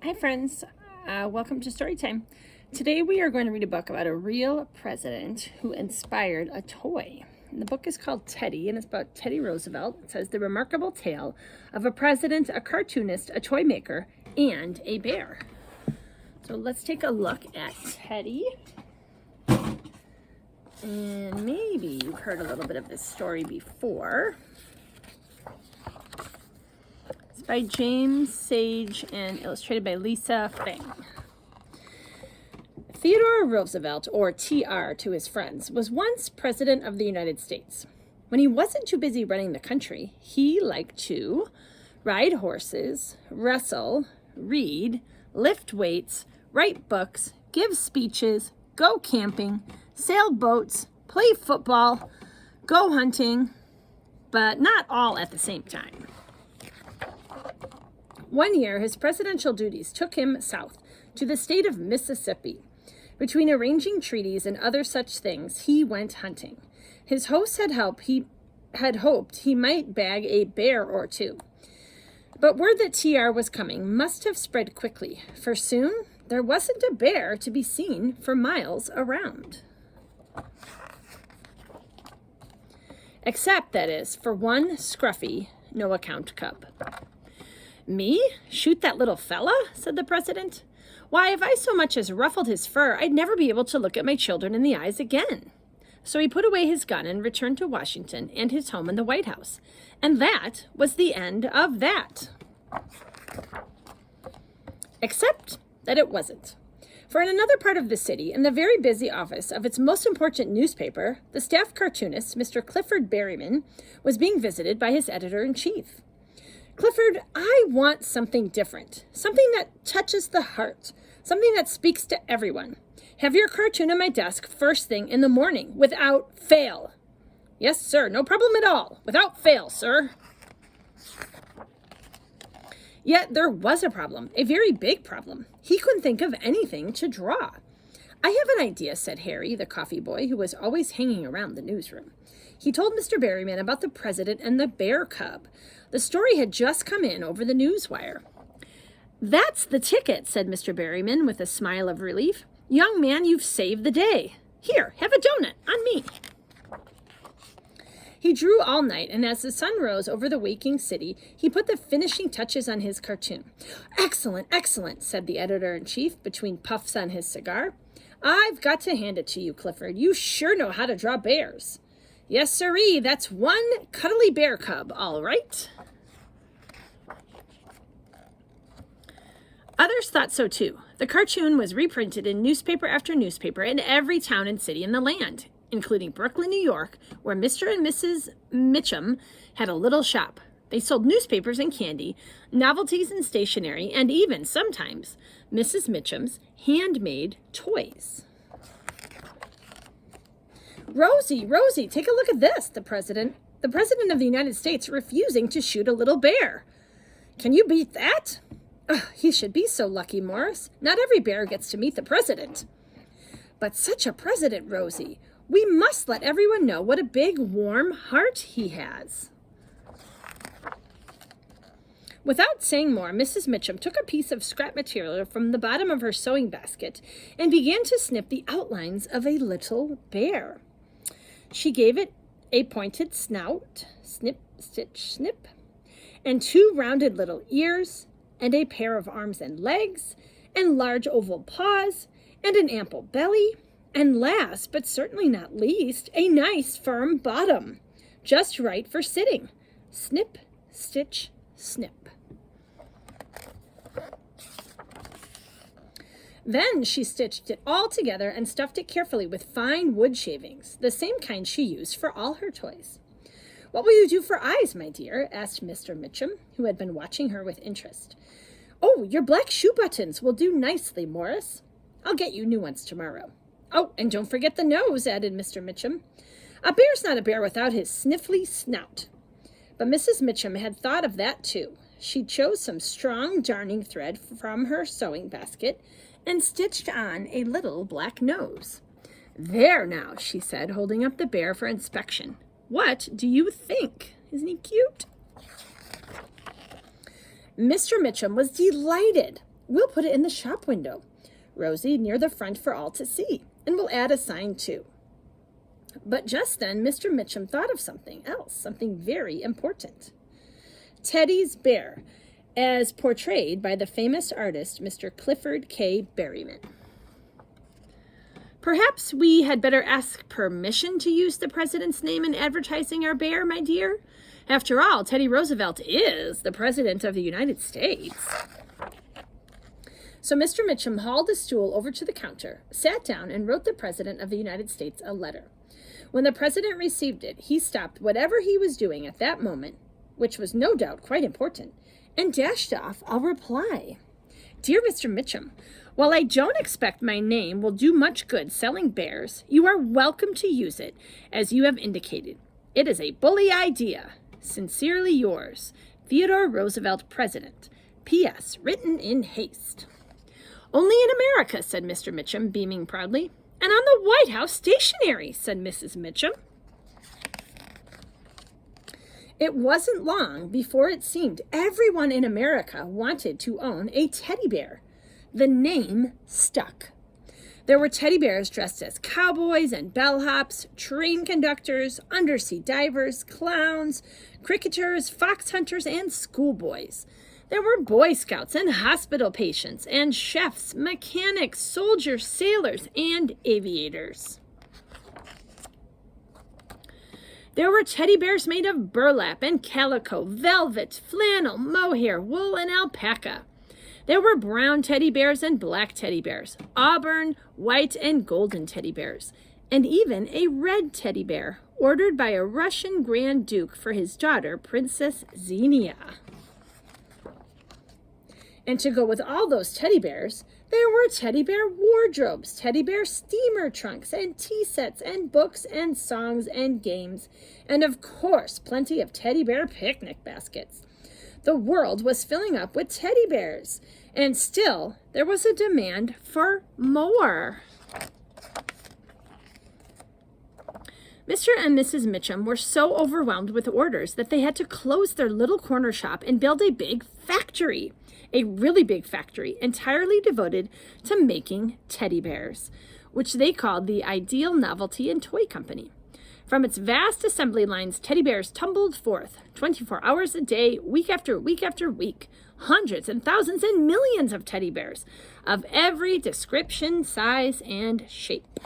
Hi friends, welcome to Storytime. Today we are going to read a book about a real president who inspired a toy. And the book is called Teddy and it's about Teddy Roosevelt. It says the remarkable tale of a president, a cartoonist, a toy maker, and a bear. So let's take a look at Teddy. And maybe you've heard a little bit of this story before. It's by James Sage and illustrated by Lisa Feng. Theodore Roosevelt, or TR to his friends, was once President of the United States. When he wasn't too busy running the country, he liked to ride horses, wrestle, read, lift weights, write books, give speeches, go camping, sail boats, play football, go hunting, but not all at the same time. One year, his presidential duties took him south to the state of Mississippi. Between arranging treaties and other such things, he went hunting. His host had hoped he might bag a bear or two. But word that TR was coming must have spread quickly, for soon there wasn't a bear to be seen for miles around. Except, that is, for one scruffy, no-account cub. "Me? Shoot that little fella?" said the president. "Why, if I so much as ruffled his fur, I'd never be able to look at my children in the eyes again." So he put away his gun and returned to Washington and his home in the White House. And that was the end of that. Except that it wasn't. For in another part of the city, in the very busy office of its most important newspaper, the staff cartoonist, Mr. Clifford Berryman, was being visited by his editor-in-chief. "Clifford, I want something different, something that touches the heart, something that speaks to everyone. Have your cartoon on my desk first thing in the morning, without fail." "Yes, sir, no problem at all. Without fail, sir." Yet there was a problem, a very big problem. He couldn't think of anything to draw. "I have an idea," said Harry, the coffee boy, who was always hanging around the newsroom. He told Mr. Berryman about the president and the bear cub. The story had just come in over the newswire. "That's the ticket," said Mr. Berryman with a smile of relief. "Young man, you've saved the day. Here, have a donut, on me." He drew all night, and as the sun rose over the waking city, he put the finishing touches on his cartoon. "Excellent, excellent," said the editor-in-chief between puffs on his cigar. "I've got to hand it to you, Clifford. You sure know how to draw bears." "Yes, sirree, that's one cuddly bear cub, all right." Others thought so too. The cartoon was reprinted in newspaper after newspaper in every town and city in the land, including Brooklyn, New York, where Mr. and Mrs. Mitchum had a little shop. They sold newspapers and candy, novelties and stationery, and even, sometimes, Mrs. Mitchum's handmade toys. Rosie, take a look at this," the president of the United States refusing to shoot a little bear. "Can you beat that?" He should be so lucky, Morris. Not every bear gets to meet the president." "But such a president, Rosie. We must let everyone know what a big, warm heart he has." Without saying more, Mrs. Mitchum took a piece of scrap material from the bottom of her sewing basket and began to snip the outlines of a little bear. She gave it a pointed snout, snip, stitch, snip, and two rounded little ears, and a pair of arms and legs, and large oval paws, and an ample belly, and last, but certainly not least, a nice firm bottom, just right for sitting. Snip, stitch, snip. Then she stitched it all together and stuffed it carefully with fine wood shavings, the same kind she used for all her toys. "What will you do for eyes, my dear?" asked Mr. Mitchum, who had been watching her with interest. "Oh, your black shoe buttons will do nicely, Morris. I'll get you new ones tomorrow." "Oh, and don't forget the nose," added Mr. Mitchum. "A bear's not a bear without his sniffly snout." But Mrs. Mitchum had thought of that too. She chose some strong darning thread from her sewing basket and stitched on a little black nose. "There now," she said, holding up the bear for inspection. "What do you think? Isn't he cute?" Mr. Mitchum was delighted. We'll put it in the shop window, Rosie, near the front for all to see, and we'll add a sign too. But just then, Mr. Mitchum thought of something else, something very important. Teddy's bear, as portrayed by the famous artist, Mr. Clifford K. Berryman. Perhaps we had better ask permission to use the president's name in advertising our bear, my dear. After all, Teddy Roosevelt is the president of the United States. So Mr. Mitchum hauled a stool over to the counter, sat down, and wrote the president of the United States a letter. When the president received it, he stopped whatever he was doing at that moment, which was no doubt quite important, and dashed off a reply. Dear Mr. Mitchum, while I don't expect my name will do much good selling bears, you are welcome to use it, as you have indicated. It is a bully idea. Sincerely yours, Theodore Roosevelt, President. P.S. Written in haste. Only in America, said Mr. Mitchum, beaming proudly. And on the White House stationery, said Mrs. Mitchum. It wasn't long before it seemed everyone in America wanted to own a teddy bear. The name stuck. There were teddy bears dressed as cowboys and bellhops, train conductors, undersea divers, clowns, cricketers, fox hunters, and schoolboys. There were Boy Scouts and hospital patients and chefs, mechanics, soldiers, sailors, and aviators. There were teddy bears made of burlap and calico, velvet, flannel, mohair, wool, and alpaca. There were brown teddy bears and black teddy bears, auburn, white, and golden teddy bears, and even a red teddy bear ordered by a Russian Grand Duke for his daughter, Princess Xenia. And to go with all those teddy bears, there were teddy bear wardrobes, teddy bear steamer trunks, and tea sets, and books, and songs, and games, and of course, plenty of teddy bear picnic baskets. The world was filling up with teddy bears, and still there was a demand for more. Mr. and Mrs. Mitchum were so overwhelmed with orders that they had to close their little corner shop and build a big factory. A really big factory entirely devoted to making teddy bears, which they called the Ideal Novelty and Toy Company. From its vast assembly lines, teddy bears tumbled forth 24 hours a day, week after week after week, hundreds and thousands and millions of teddy bears of every description, size, and shape.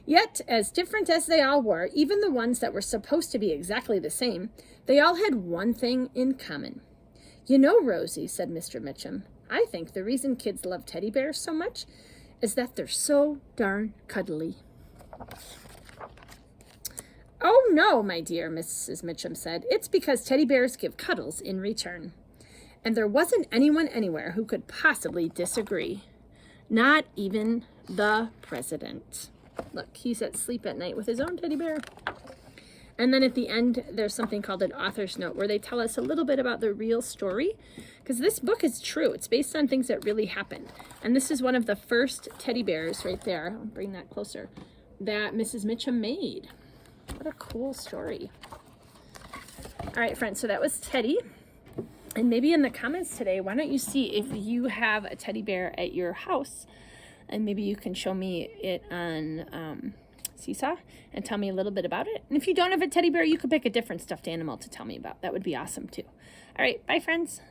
Yet, as different as they all were, even the ones that were supposed to be exactly the same, they all had one thing in common. You know, Rosie, said Mr. Mitchum, I think the reason kids love teddy bears so much is that they're so darn cuddly. Oh, no, my dear, Mrs. Mitchum said. It's because teddy bears give cuddles in return. And there wasn't anyone anywhere who could possibly disagree. Not even the president. Look, he's at sleep at night with his own teddy bear. And then at the end, there's something called an author's note where they tell us a little bit about the real story. Because this book is true. It's based on things that really happened. And this is one of the first teddy bears right there. I'll bring that closer. That Mrs. Mitchum made. What a cool story. All right, friends, so that was Teddy. And maybe in the comments today, why don't you see if you have a teddy bear at your house? And maybe you can show me it on Seesaw and tell me a little bit about it. And if you don't have a teddy bear, you could pick a different stuffed animal to tell me about. That would be awesome too. All right, bye friends.